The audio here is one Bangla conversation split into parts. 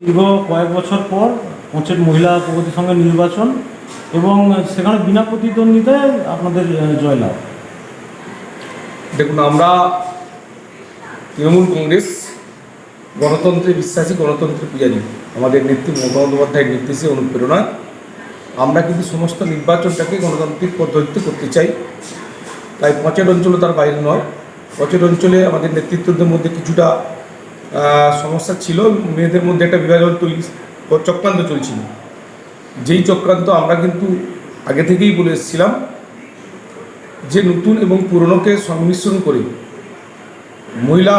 দীর্ঘ কয়েক বছর পর পঞ্চায়েত মহিলা প্রগতি সংঘের নির্বাচন এবং সেখানে বিনা প্রতিদ্বন্দ্বিতায় আপনাদের জয়লাভ। দেখুন, আমরা তৃণমূল কংগ্রেস গণতন্ত্রে বিশ্বাসী, গণতন্ত্রের পূজারী। আমাদের নেত্রী মমতা বন্দ্যোপাধ্যায়ের নির্দেশে, অনুপ্রেরণায় আমরা কিন্তু সমস্ত নির্বাচনটাকে গণতান্ত্রিক পদ্ধতিতে করতে চাই। তাই পঞ্চায়েত অঞ্চলও তার বাইরে নয়। পঞ্চায়েত অঞ্চলে আমাদের নেতৃত্বদের মধ্যে কিছুটা সমস্যা ছিল, মেয়েদের মধ্যে একটা বিভাজন চক্রান্ত চলছিল। যেই চক্রান্ত আমরা কিন্তু আগে থেকেই বলে এসেছিলাম যে নতুন এবং পুরনোকে সংমিশ্রণ করে মহিলা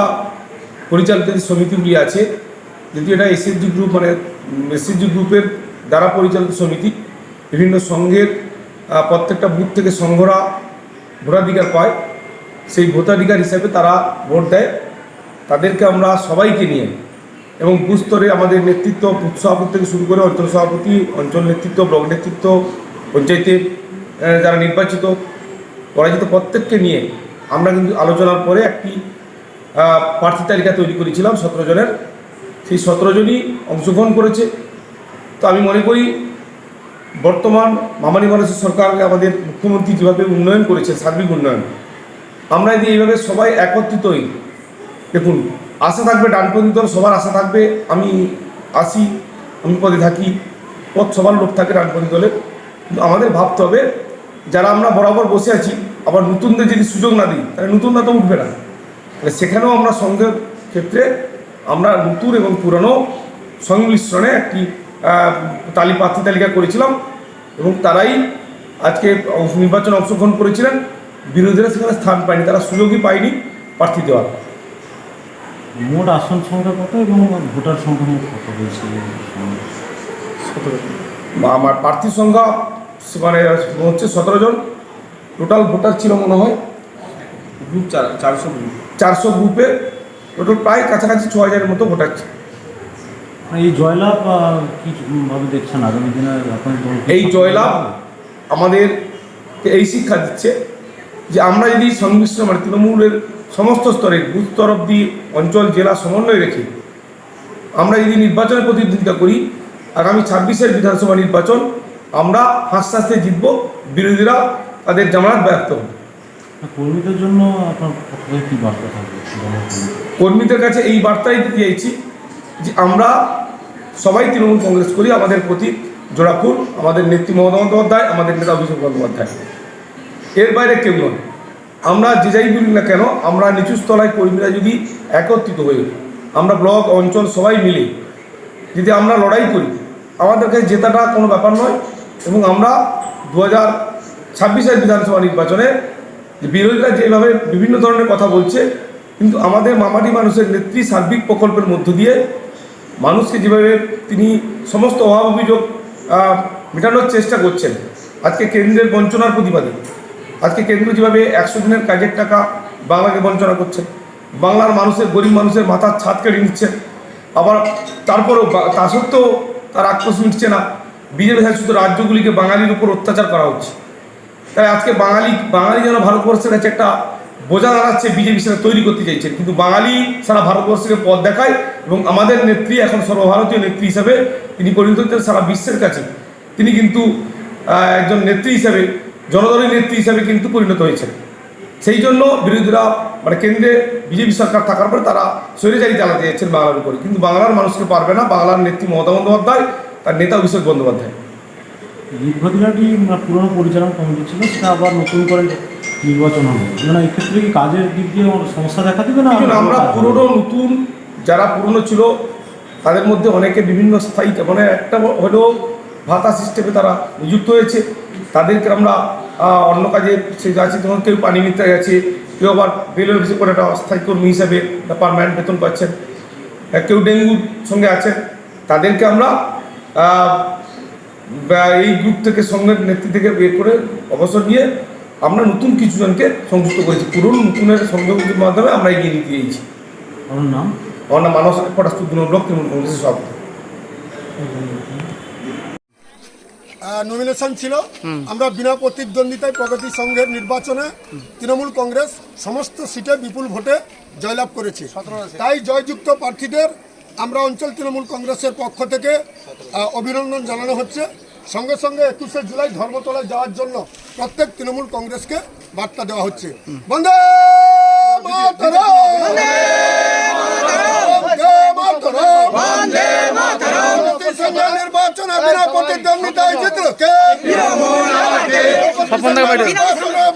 পরিচালিত যে সমিতিগুলি আছে, যদি এটা এসএসজি গ্রুপ মানে এসএসজি গ্রুপের দ্বারা পরিচালিত সমিতি, বিভিন্ন সংঘের প্রত্যেকটা বুথ থেকে সংঘরা ভোটাধিকার পায়। সেই ভোটাধিকার হিসাবে তারা ভোট দেয়। তাদেরকে আমরা সবাইকে নিয়ে এবং বুথ স্তরে আমাদের নেতৃত্ব, বুথ সভাপতি থেকে শুরু করে অঞ্চল সভাপতি, অঞ্চল নেতৃত্ব, ব্লক নেতৃত্ব, পঞ্চায়েতের যারা নির্বাচিত পরাজিত প্রত্যেককে নিয়ে আমরা কিন্তু আলোচনার পরে একটি প্রার্থী তালিকা তৈরি করেছিলাম 17 জনের। সেই 17 জনই অংশগ্রহণ করেছে। তো আমি মনে করি বর্তমান মামানি মানুষের সরকারকে আমাদের মুখ্যমন্ত্রী যেভাবে উন্নয়ন করেছে, সার্বিক উন্নয়ন, আমরা যদি এইভাবে সবাই একত্রিত হই, দেখুন আশা থাকবে ডানপন্থী দল, সবার আশা থাকবে আমি আসি, আমি পদে থাকি, পদ সবার লোক থাকে ডানপন্থী দলের। কিন্তু আমাদের ভাবতে হবে যারা আমরা বরাবর বসে আছি, আবার নতুনদের যদি সুযোগ না দিই তাহলে নতুনরা তো উঠবে না। তাহলে সেখানেও আমরা সংঘের ক্ষেত্রে আমরা নতুন এবং পুরনো সংমিশ্রণে একটি প্রার্থী তালিকা করেছিলাম এবং তারাই আজকে নির্বাচনে অংশগ্রহণ করেছিলেন। বিরোধীরা সেখানে স্থান পায়নি, তারা সুযোগই পায়নি প্রার্থী দেওয়ার। মোট আসন সংখ্যা কত এবং ভোটার সংখ্যা কত হয়েছে? আমার প্রার্থী সংখ্যা মানে হচ্ছে 17 জন। টোটাল ভোটার ছিল মনে হয় গ্রুপ 400 গ্রুপে টোটাল প্রায় কাছাকাছি 6000-এর মতো ভোটার ছিল। এই জয়লাভ কীভাবে দেখছেন আগামী দিনে আপনার দল? এই জয়লাভ আমাদেরকে এই শিক্ষা দিচ্ছে যে আমরা যদি সংমিশ্রণ মানে তৃণমূলের সমস্ত স্তরে বুথ স্তর অব্দি অঞ্চল জেলা সমন্বয় রেখে আমরা যদি নির্বাচনের প্রতিদ্বন্দ্বিতা করি, আগামী 26-এর বিধানসভা নির্বাচন আমরা হাসতে হাসতে জিতব, বিরোধীরা তাদের জামানত ব্যর্থ হবে। কর্মীদের জন্য আপনার কী বার্তা থাকবে? কর্মীদের কাছে এই বার্তাই দিতে চাইছি যে আমরা সবাই তৃণমূল কংগ্রেস করি, আমাদের প্রতি জোড়াফুল আমাদের নেত্রী মমতা বন্দ্যোপাধ্যায়, আমাদের নেতা অভিষেক বন্দ্যোপাধ্যায়, এর বাইরে কেউ নয়। আমরা যে যাই বলি না কেন, আমরা নিচু স্তলায় কর্মীরা যদি একত্রিত হয়ে আমরা ব্লক অঞ্চল সবাই মিলে যদি আমরা লড়াই করি, আমাদের কাছে জেতাটা কোনো ব্যাপার নয়। এবং আমরা 2026-এর বিধানসভা নির্বাচনে বিরোধীরা যেভাবে বিভিন্ন ধরনের কথা বলছে, কিন্তু আমাদের মামাটি মানুষের নেত্রী সার্বিক প্রকল্পের মধ্য দিয়ে মানুষকে যেভাবে তিনি সমস্ত অভাব অভিযোগ মেটানোর চেষ্টা করছেন, আজকে কেন্দ্রের বঞ্চনার প্রতিবাদে আজকে কেন্দ্র যেভাবে 100 দিনের কাজের টাকা বাংলাকে বঞ্চনা করছে, বাংলার মানুষের গরিব মানুষের মাথার ছাদ কেড়ে নিচ্ছে, আবার তারপরেও তা সত্ত্বেও তার আক্রোশ মিটছে না। বিজেপি শাসিত রাজ্যগুলিকে বাঙালির উপর অত্যাচার করা হচ্ছে। তাই আজকে বাঙালি যেন ভারতবর্ষের কাছে একটা বোঝা দাঁড়াচ্ছে, বিজেপি সেটা তৈরি করতে চাইছে। কিন্তু বাঙালি সারা ভারতবর্ষকে পথ দেখায় এবং আমাদের নেত্রী এখন সর্বভারতীয় নেত্রী হিসাবে তিনি পরিণত হচ্ছেন সারা বিশ্বের কাছে। তিনি কিন্তু একজন নেত্রী হিসাবে, জনদলীয় নেত্রী হিসাবে কিন্তু পরিণত হয়েছেন। সেই জন্য বিরোধীরা মানে কেন্দ্রে বিজেপি সরকার থাকার পরে তারা স্বৈরাচারী চালাতে যাচ্ছেন বাংলার উপরে, কিন্তু বাংলার মানুষকে পারবে না। বাংলার নেত্রী মমতা বন্দ্যোপাধ্যায়, তার নেতা অভিষেক বন্দ্যোপাধ্যায়। দীর্ঘদিনাটি পুরনো পরিচালনা কমিটি ছিল, সেটা আবার নতুন করে নির্বাচন হবে, মানে এক্ষেত্রে কি কাজের দিক দিয়ে সমস্যা দেখা দেবে না? আমরা পুরনো নতুন যারা পুরনো ছিল তাদের মধ্যে অনেকে বিভিন্ন স্থায়ী মানে একটা হলেও ভাতা সিস্টেমে তারা নিযুক্ত হয়েছে। তাদেরকে আমরা অন্য কাজে সে যাচ্ছে, যেমন কেউ পানি মিত্রে গেছে, কেউ আবার রেলওয়ে অফিসে করে একটা অস্থায়ী কর্মী হিসাবে পারমানেন্ট বেতন পাচ্ছেন, কেউ ডেঙ্গুর সঙ্গে আছেন। তাদেরকে আমরা এই গ্রুপ থেকে সঙ্গের নেত্রী থেকে বের করে অবসর নিয়ে আমরা নতুন কিছু জনকে সংযুক্ত করেছি। পুরনো নতুনের সংযোগের মাধ্যমে আমরা এগিয়ে নিতে দিয়েছি। আমার নাম মানস পটাস্তু ব্লক তৃণমূল কংগ্রেসের সভাপতি। নমিনেশন ছিল, আমরা বিনা প্রতিদ্বন্দ্বিতায় প্রগতি সংঘের নির্বাচনে তৃণমূল কংগ্রেস সমস্ত সিটে বিপুল ভোটে জয়লাভ করেছে। তাই জয়যুক্ত প্রার্থীদের আমরা অঞ্চল তৃণমূল কংগ্রেসের পক্ষ থেকে অভিনন্দন জানানো হচ্ছে। সঙ্গে সঙ্গে 21শে জুলাই ধর্মতলায় যাওয়ার জন্য প্রত্যেক তৃণমূল কংগ্রেসকে বার্তা দেওয়া হচ্ছে। বন্দে মাতরম! বন্দে মাতরম! জাতীয় সংসদ নির্বাচনে বিনা প্রতিদ্বন্দ্বিতায় জিতল কে?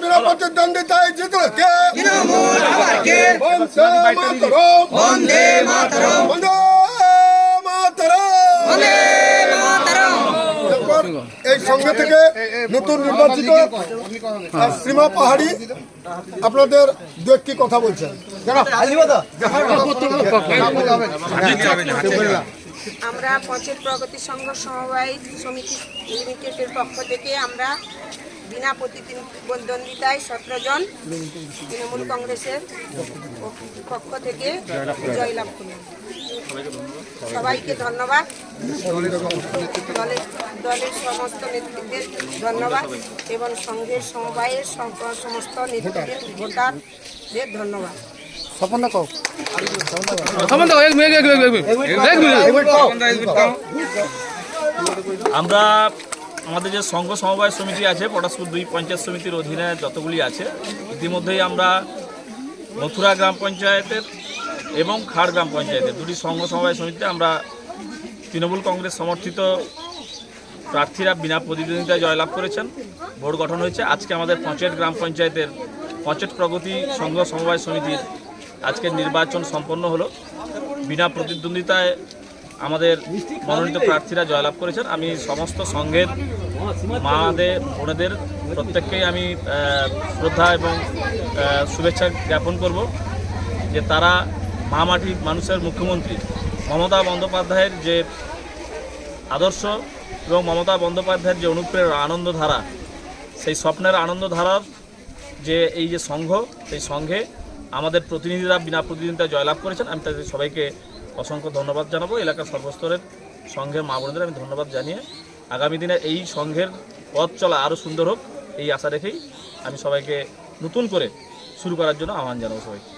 বিনা প্রতিদ্বন্দ্বিতায় জিতল কে? বন্দে মাতরম! বন্দে মাতরম! বন্দে মাতরম! এরপর এই সঙ্গে থেকে নতুন নির্বাচিত শ্রীমা পাহাড়ি আপনাদের দু একটি কথা বলছেন। আমরা পঞ্চায়েত প্রগতি সংঘ সমবায় সমিতি লিমিটেডের পক্ষ থেকে আমরা বিনা প্রতিদ্বন্দ্বিতায় 17 জন তৃণমূল কংগ্রেসের পক্ষ থেকে জয়লাভ করলাম। সবাইকে ধন্যবাদ, দলের সমস্ত নেতৃত্বের ধন্যবাদ এবং সংঘের সমবায়ের সমস্ত নেতৃত্বের ভোটারদের ধন্যবাদ। আমরা আমাদের যে সংঘ সমবায় সমিতি আছে পটাশপুর 2 পঞ্চায়েত সমিতির অধীনে যতগুলি আছে ইতিমধ্যেই আমরা মথুরা গ্রাম পঞ্চায়েতের এবং খাড় গ্রাম পঞ্চায়েতের দুটি সংঘ সমবায় সমিতিতে আমরা তৃণমূল কংগ্রেস সমর্থিত প্রার্থীরা বিনা প্রতিদ্বন্দ্বিতায় জয়লাভ করেছেন। ভোট গঠন হয়েছে। আজকে আমাদের পঞ্চায়েত গ্রাম পঞ্চায়েতের পঞ্চায়েত প্রগতি সংঘ সমবায় সমিতির আজকের নির্বাচন সম্পন্ন হলো। বিনা প্রতিদ্বন্দ্বিতায় আমাদের মনোনীত প্রার্থীরা জয়লাভ করেছেন। আমি সমস্ত সংঘের মাদের বোনেদের প্রত্যেককেই আমি শ্রদ্ধা এবং শুভেচ্ছা জ্ঞাপন করব যে তারা মা মাটির মানুষের মুখ্যমন্ত্রী মমতা বন্দ্যোপাধ্যায়ের যে আদর্শ এবং মমতা বন্দ্যোপাধ্যায়ের যে অনুপ্রেরণা আনন্দধারা, সেই স্বপ্নের আনন্দধারার যে এই যে সংঘ, সেই সংঘে আমাদের প্রতিনিধিরা বিনা প্রতিদ্বন্দ্বিতায় জয়লাভ করেছেন। আমি তাদের সবাইকে অসংখ্য ধন্যবাদ জানাবো। এলাকার সর্বস্তরের সংঘের মা বোনদের আমি ধন্যবাদ জানিয়ে আগামী দিনে এই সংঘের পথ চলা আরও সুন্দর হোক এই আশা রেখেই আমি সবাইকে নতুন করে শুরু করার জন্য আহ্বান জানাবো সবাইকে।